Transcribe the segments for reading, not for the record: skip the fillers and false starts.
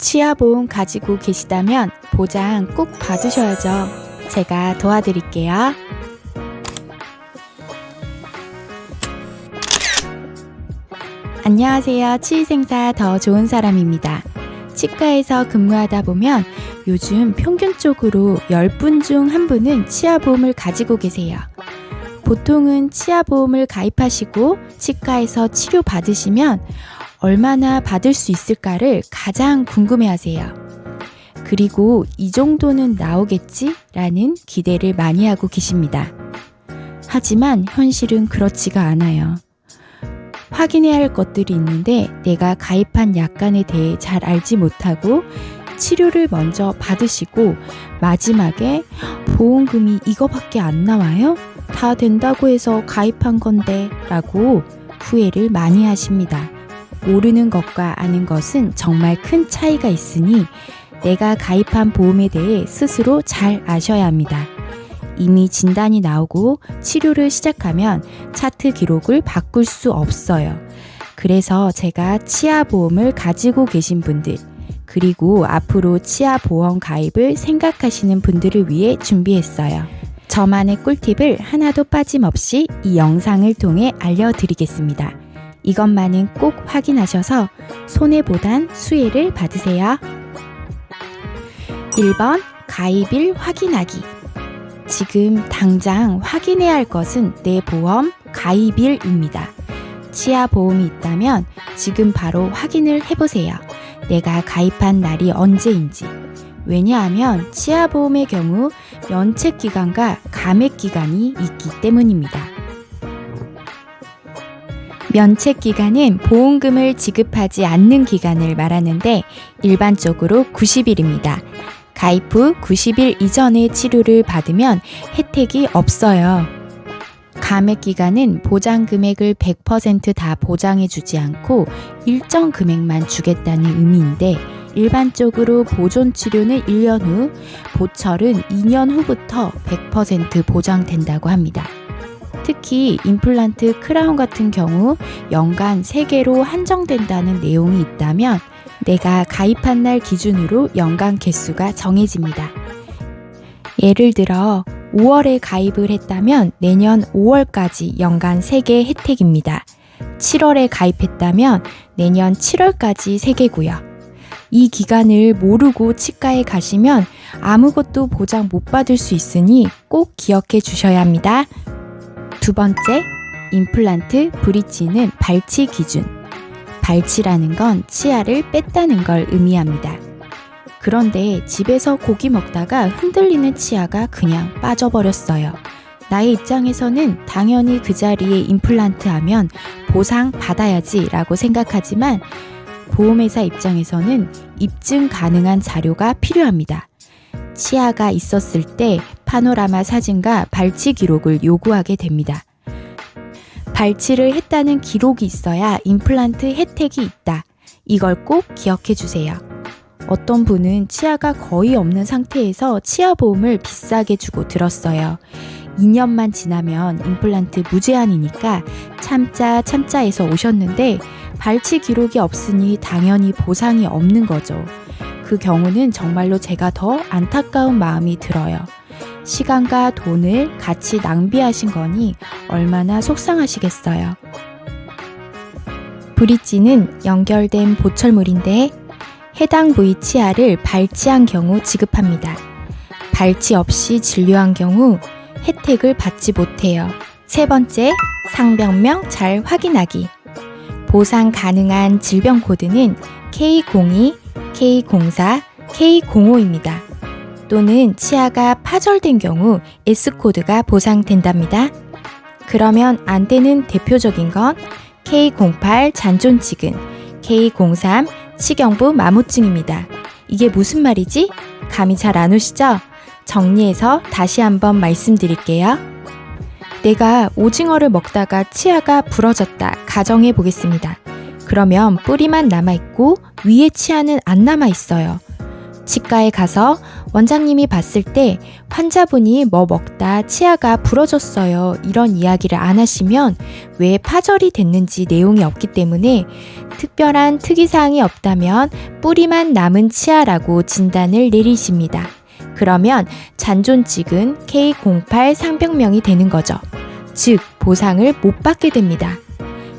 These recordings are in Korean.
치아보험 가지고 계시다면 보장 꼭 받으셔야죠. 제가 도와드릴게요. 안녕하세요. 치의생사 더 좋은 사람입니다. 치과에서 근무하다 보면 요즘 평균적으로 10분 중 1분은 치아보험을 가지고 계세요. 보통은 치아보험을 가입하시고 치과에서 치료 받으시면 얼마나 받을 수 있을까를 가장 궁금해하세요. 그리고 이 정도는 나오겠지? 라는 기대를 많이 하고 계십니다. 하지만 현실은 그렇지가 않아요. 확인해야 할 것들이 있는데 내가 가입한 약관에 대해 잘 알지 못하고 치료를 먼저 받으시고 마지막에 보험금이 이거밖에 안 나와요? 다 된다고 해서 가입한 건데 라고 후회를 많이 하십니다. 모르는 것과 아는 것은 정말 큰 차이가 있으니 내가 가입한 보험에 대해 스스로 잘 아셔야 합니다. 이미 진단이 나오고 치료를 시작하면 차트 기록을 바꿀 수 없어요. 그래서 제가 치아보험을 가지고 계신 분들, 그리고 앞으로 치아보험 가입을 생각하시는 분들을 위해 준비했어요. 저만의 꿀팁을 하나도 빠짐없이 이 영상을 통해 알려드리겠습니다. 이것만은 꼭 확인하셔서 손해보단 수혜를 받으세요. 1번 가입일 확인하기. 지금 당장 확인해야 할 것은 내 보험 가입일입니다. 치아보험이 있다면 지금 바로 확인을 해보세요. 내가 가입한 날이 언제인지. 왜냐하면 치아보험의 경우 면책기간과 감액기간이 있기 때문입니다. 면책기간은 보험금을 지급하지 않는 기간을 말하는데 일반적으로 90일입니다. 가입 후 90일 이전에 치료를 받으면 혜택이 없어요. 감액기간은 보장 금액을 100% 다 보장해주지 않고 일정 금액만 주겠다는 의미인데 일반적으로 보존치료는 1년 후, 보철은 2년 후부터 100% 보장된다고 합니다. 특히 임플란트 크라운 같은 경우 연간 3개로 한정된다는 내용이 있다면 내가 가입한 날 기준으로 연간 개수가 정해집니다. 예를 들어 5월에 가입을 했다면 내년 5월까지 연간 3개 혜택입니다. 7월에 가입했다면 내년 7월까지 3개고요. 이 기간을 모르고 치과에 가시면 아무것도 보장 못 받을 수 있으니 꼭 기억해 주셔야 합니다. 두 번째, 임플란트 브릿지는 발치 기준. 발치라는 건 치아를 뺐다는 걸 의미합니다. 그런데 집에서 고기 먹다가 흔들리는 치아가 그냥 빠져버렸어요. 나의 입장에서는 당연히 그 자리에 임플란트 하면 보상 받아야지 라고 생각하지만 보험회사 입장에서는 입증 가능한 자료가 필요합니다. 치아가 있었을 때 파노라마 사진과 발치 기록을 요구하게 됩니다. 발치를 했다는 기록이 있어야 임플란트 혜택이 있다. 이걸 꼭 기억해 주세요. 어떤 분은 치아가 거의 없는 상태에서 치아보험을 비싸게 주고 들었어요. 2년만 지나면 임플란트 무제한이니까 참자해서 오셨는데 발치 기록이 없으니 당연히 보상이 없는 거죠. 그 경우는 정말로 제가 더 안타까운 마음이 들어요. 시간과 돈을 같이 낭비하신 거니 얼마나 속상하시겠어요. 브릿지는 연결된 보철물인데 해당 부위 치아를 발치한 경우 지급합니다. 발치 없이 진료한 경우 혜택을 받지 못해요. 세 번째, 상병명 잘 확인하기. 보상 가능한 질병 코드는 K02, K04, K05입니다. 또는 치아가 파절된 경우 S코드가 보상된답니다. 그러면 안 되는 대표적인 건 K08 잔존치근, K03 치경부 마모증입니다. 이게 무슨 말이지? 감이 잘 안 오시죠? 정리해서 다시 한번 말씀드릴게요. 내가 오징어를 먹다가 치아가 부러졌다 가정해 보겠습니다. 그러면 뿌리만 남아있고 위에 치아는 안 남아있어요. 치과에 가서 원장님이 봤을 때 환자분이 뭐 먹다 치아가 부러졌어요. 이런 이야기를 안 하시면 왜 파절이 됐는지 내용이 없기 때문에 특별한 특이사항이 없다면 뿌리만 남은 치아라고 진단을 내리십니다. 그러면 잔존 찍은 K08 상병명이 되는 거죠. 즉, 보상을 못 받게 됩니다.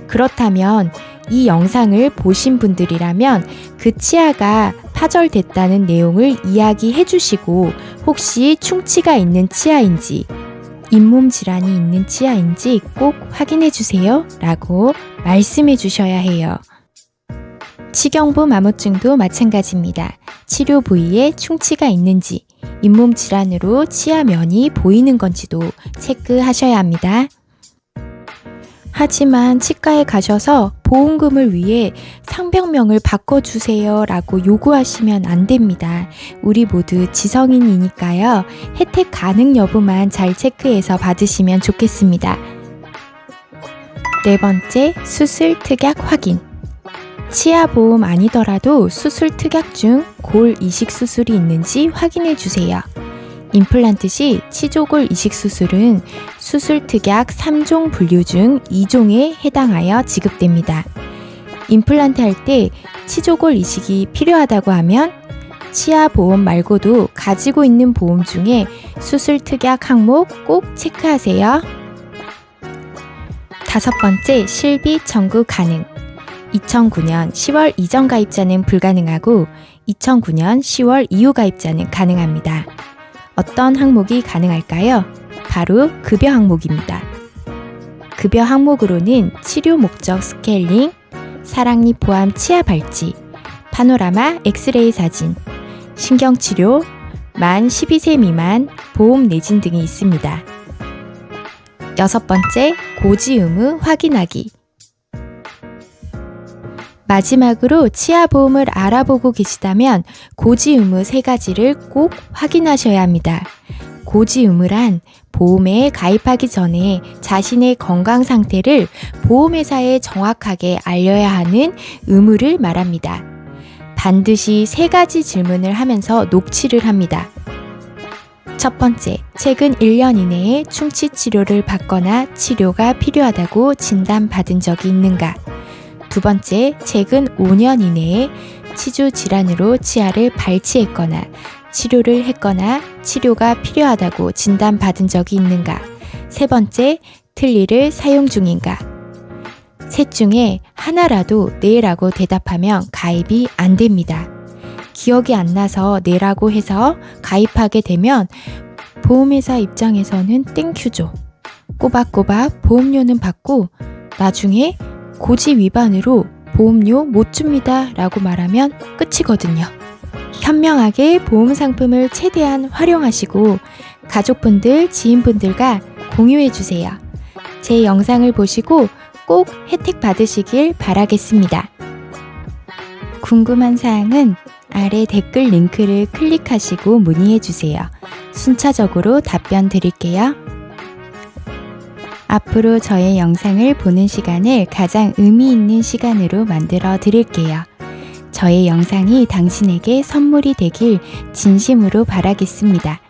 그렇다면 이 영상을 보신 분들이라면 그 치아가 파절됐다는 내용을 이야기해 주시고 혹시 충치가 있는 치아인지 잇몸 질환이 있는 치아인지 꼭 확인해 주세요 라고 말씀해 주셔야 해요. 치경부 마모증도 마찬가지입니다. 치료 부위에 충치가 있는지 잇몸 질환으로 치아면이 보이는 건지도 체크하셔야 합니다. 하지만 치과에 가셔서 보험금을 위해 상병명을 바꿔주세요 라고 요구하시면 안 됩니다. 우리 모두 지성인이니까요. 혜택 가능 여부만 잘 체크해서 받으시면 좋겠습니다. 네 번째, 수술 특약 확인. 치아보험 아니더라도 수술 특약 중 골 이식 수술이 있는지 확인해 주세요. 임플란트 시 치조골 이식 수술은 수술 특약 3종 분류 중 2종에 해당하여 지급됩니다. 임플란트 할 때 치조골 이식이 필요하다고 하면 치아 보험 말고도 가지고 있는 보험 중에 수술 특약 항목 꼭 체크하세요. 다섯 번째, 실비 청구 가능. 2009년 10월 이전 가입자는 불가능하고 2009년 10월 이후 가입자는 가능합니다. 어떤 항목이 가능할까요? 바로 급여 항목입니다. 급여 항목으로는 치료 목적 스케일링, 사랑니 포함 치아 발치, 파노라마 엑스레이 사진, 신경치료, 만 12세 미만, 보험 내진 등이 있습니다. 여섯 번째, 고지 의무 확인하기. 마지막으로 치아보험을 알아보고 계시다면 고지 의무 3가지를 꼭 확인하셔야 합니다. 고지 의무란 보험에 가입하기 전에 자신의 건강 상태를 보험회사에 정확하게 알려야 하는 의무를 말합니다. 반드시 3가지 질문을 하면서 녹취를 합니다. 첫 번째, 최근 1년 이내에 충치 치료를 받거나 치료가 필요하다고 진단받은 적이 있는가? 두 번째, 최근 5년 이내에 치주 질환으로 치아를 발치했거나 치료를 했거나 치료가 필요하다고 진단받은 적이 있는가? 세 번째, 틀니를 사용 중인가? 셋 중에 하나라도 네라고 대답하면 가입이 안 됩니다. 기억이 안 나서 네라고 해서 가입하게 되면 보험회사 입장에서는 땡큐죠. 꼬박꼬박 보험료는 받고 나중에 고지 위반으로 보험료 못 줍니다 라고 말하면 끝이거든요. 현명하게 보험 상품을 최대한 활용하시고 가족분들, 지인분들과 공유해주세요. 제 영상을 보시고 꼭 혜택 받으시길 바라겠습니다. 궁금한 사항은 아래 댓글 링크를 클릭하시고 문의해주세요. 순차적으로 답변 드릴게요. 앞으로 저의 영상을 보는 시간을 가장 의미 있는 시간으로 만들어 드릴게요. 저의 영상이 당신에게 선물이 되길 진심으로 바라겠습니다.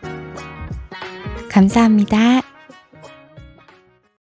감사합니다.